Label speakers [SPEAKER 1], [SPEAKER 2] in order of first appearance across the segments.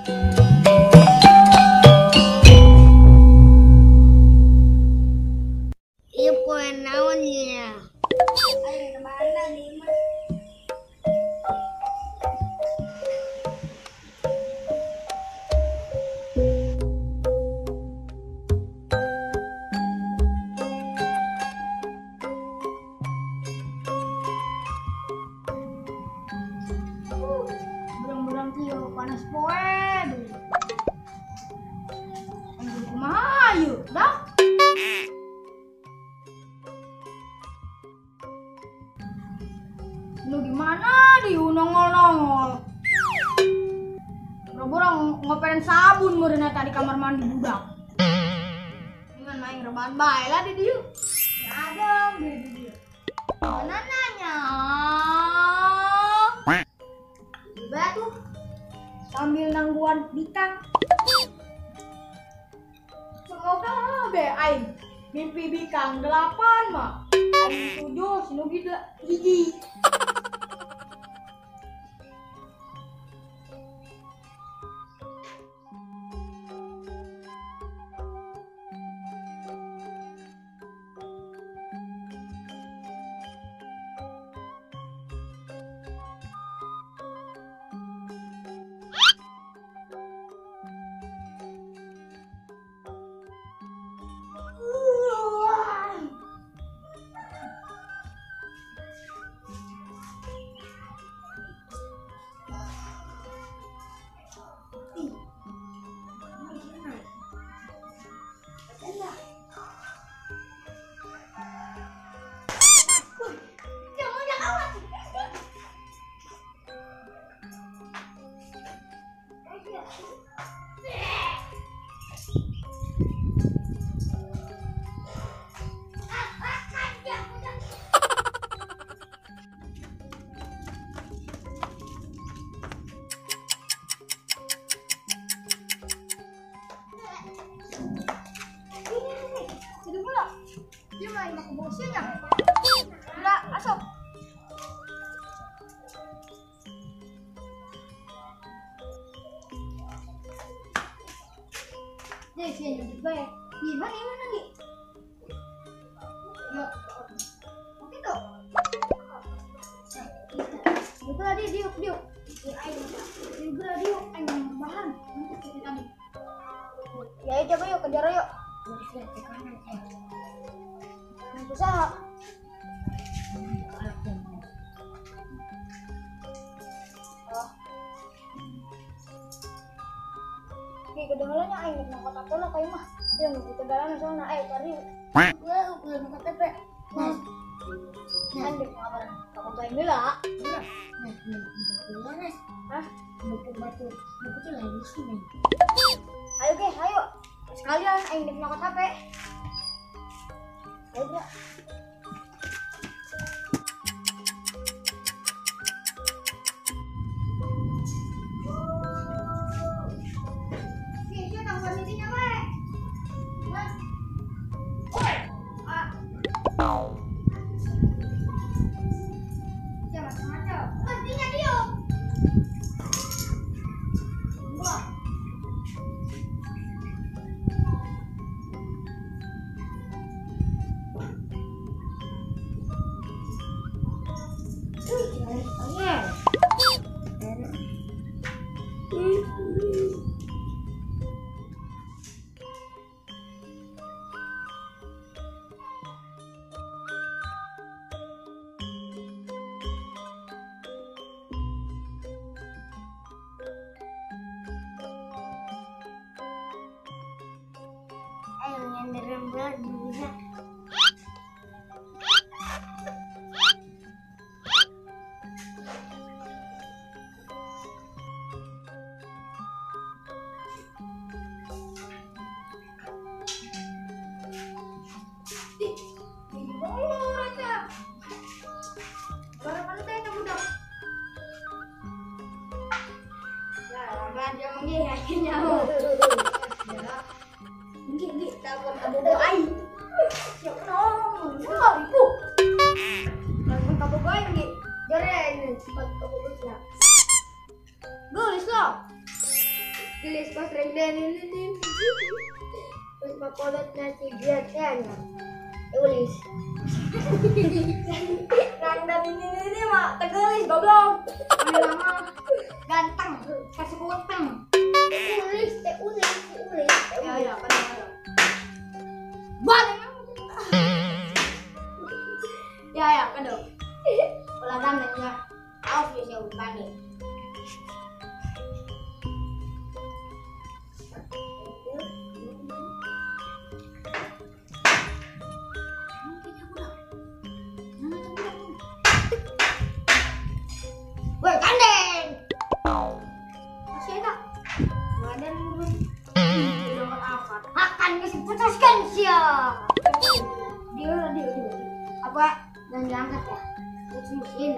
[SPEAKER 1] Iya poin naon ya.
[SPEAKER 2] Ayo kemana nih mas? Berang-berang tio panas poe deh. Anjir kumaha yuk dah. Lu gimana di nongol-nongol? Boro-boro ngopein sabun meureunna tadi kamar mandi budak. Dengan main rebahan bae lah di dieu. Adem di dieu. Mana nanya? Tiba tuh sambil nangguan bintang. Semoga be aing mimpi bikang 8 mah. Aing 7 sinugi hiji. Dia main aku bosin ya? Udah, masuk. Nih, sini juga ya. Gimana nih? Ya. Oke tuh. Itu tadi diuk. Ayo bahan. Nanti kita tadi. Ya, ayo coba yuk kejar yuk. Usaha. Oke, kedengarannya aing nek nangkot apa lah kayak mah. Dia nunggu tegalan soalnya cari. Gua udah nangkot TP. Mas. Andek ngabaran. Kamu kayak gila. Iya. Mas. Hah? Batu tuh lagi sini. Ayo. Sekalian aing nek nangkot HP. Ayo. Yang berat bisa. Tulis pas rengdan ini. Pas papolot nasi biasa nya. Tulis. Rengdan ini mah tegelis goblok. Lama ganteng, kasih kuteng. Tulis. Ya, kadang. Banyak. Ya, kadang. Pelatan ya. Auf ya bukan nih. Woi, kandeng. Masih ada. Badan belum. Dapat apa? Akan kasih putuskan sia. Dia. Apa? Dan diangkat ya. Mesin.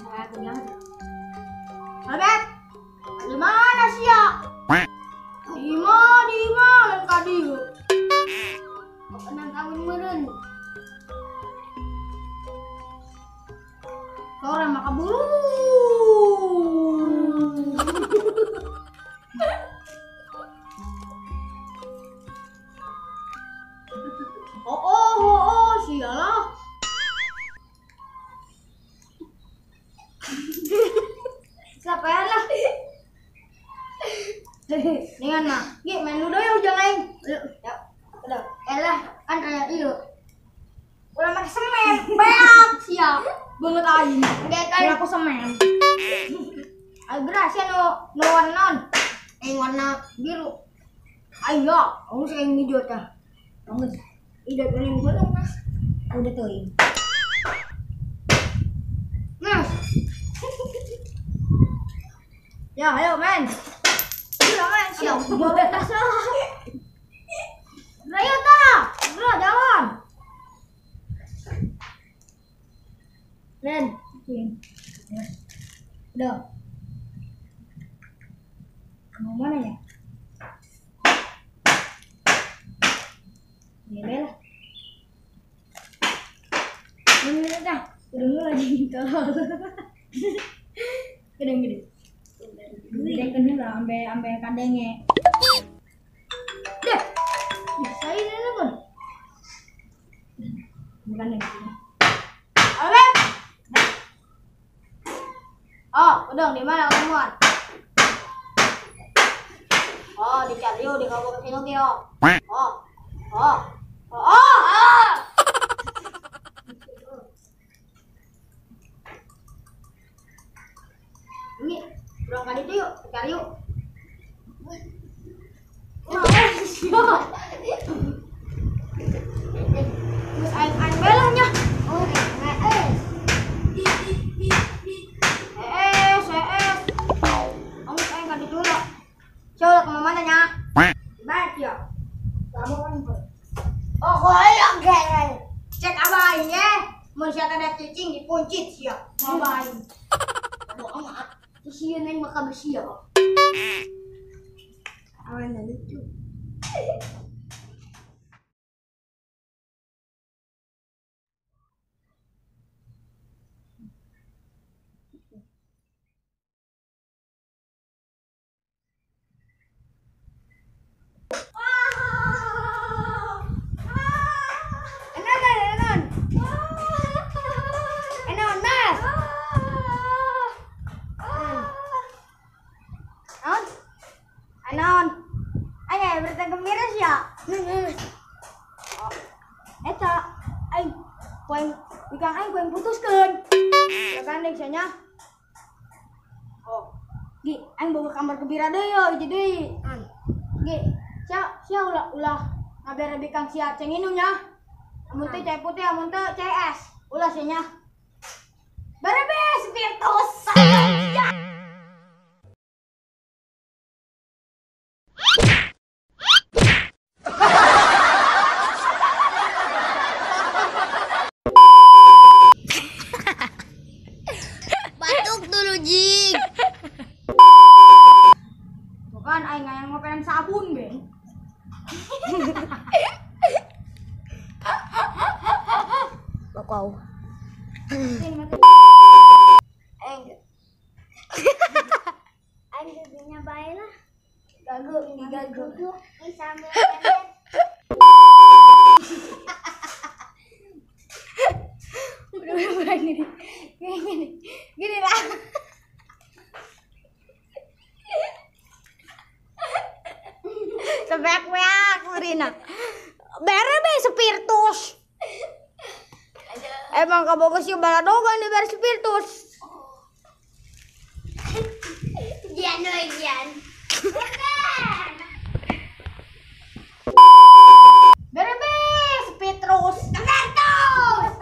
[SPEAKER 2] Saya bilang. Albert. Di mana sia? Di mana tadi? Penang kawin meureun. Sore maka buru. Oh, sialah. Siapa ya lah? Dengan mah, gih main ludo ya jangan. Ya, udah. Elah, kan kayak itu. Udah pakai semen, beak siap. Banget aing. Enggak kan aku semen. Ayo berhasil no warna. Warna biru. Ayo, aku sayang video tah. Banget. Ida paling belum mas. Udah tuh ini. Mas. Ya, ayo men. Udah men, siap. Ayo tah. Bro, jalan. Men. Udah. Mau mana ya? Ya lah. Ini dah. Udah lagi gitu. Gede. Gede kan lah ambe kandenge. Deh. Bisa ini lah kan. Bukan lagi. Alek. Oh, udah di mana ketemuan? Oh, dicari di kampung kesini Tio. Oh. Ini udah kali itu yuk, cari yuk. Terus air belahnya. Oh, kamu air dulu. Coba kemana nya? Baik ya. Kamu kan. Oh, koyak geng. Cek abain ya. Mun sia teh cicing dipuncit sia. Abain. Aduh amat. Sia neng maka besia. Awan lucu. Anon, ayah berita gembira sih ya. Eta, aing, kuing, ikan aing kuing putuskan. Ya kan nya. Oh, gi, aing bawa kamar gembira deh yo, jadi. Gi, sia ulah ngabere bikang sia ceng inunya. Amun teh cai putih, amun teh cai es. Ulah sia nya. Berebes virtus. Ya.
[SPEAKER 1] Batuk dulu jing.
[SPEAKER 2] Bukan aing yang ngoperan sabun, Beng.
[SPEAKER 1] Bakau.
[SPEAKER 2] Ini mati. Angger.
[SPEAKER 1] Angger dunia bae lah.
[SPEAKER 2] Gagu, ini gagu.
[SPEAKER 1] Ini sambil
[SPEAKER 2] Udah gini. Gini lah.
[SPEAKER 3] Sebeak-beak Rina. Bere be spiritus. Emang kabogas yung baladogan ni bere spiritus.
[SPEAKER 1] Gian oi Gian.
[SPEAKER 3] Bere be spiritus.
[SPEAKER 1] Spiritus.